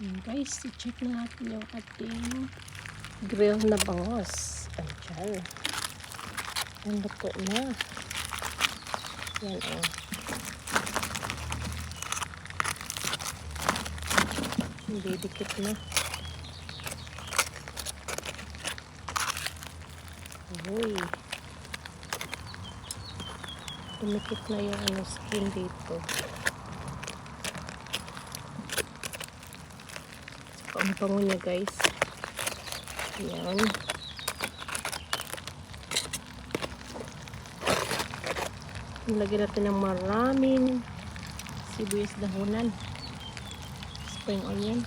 Guys, i-check na natin yung ating grill na bangos. Ayan. Ang luto na. Yan o. Hindi dikit na. Uy. Dumikit na yung skin dito. Ang bango niya, guys. Ayan. Lagyan natin ng maraming sibuyas dahunan. Spring onion.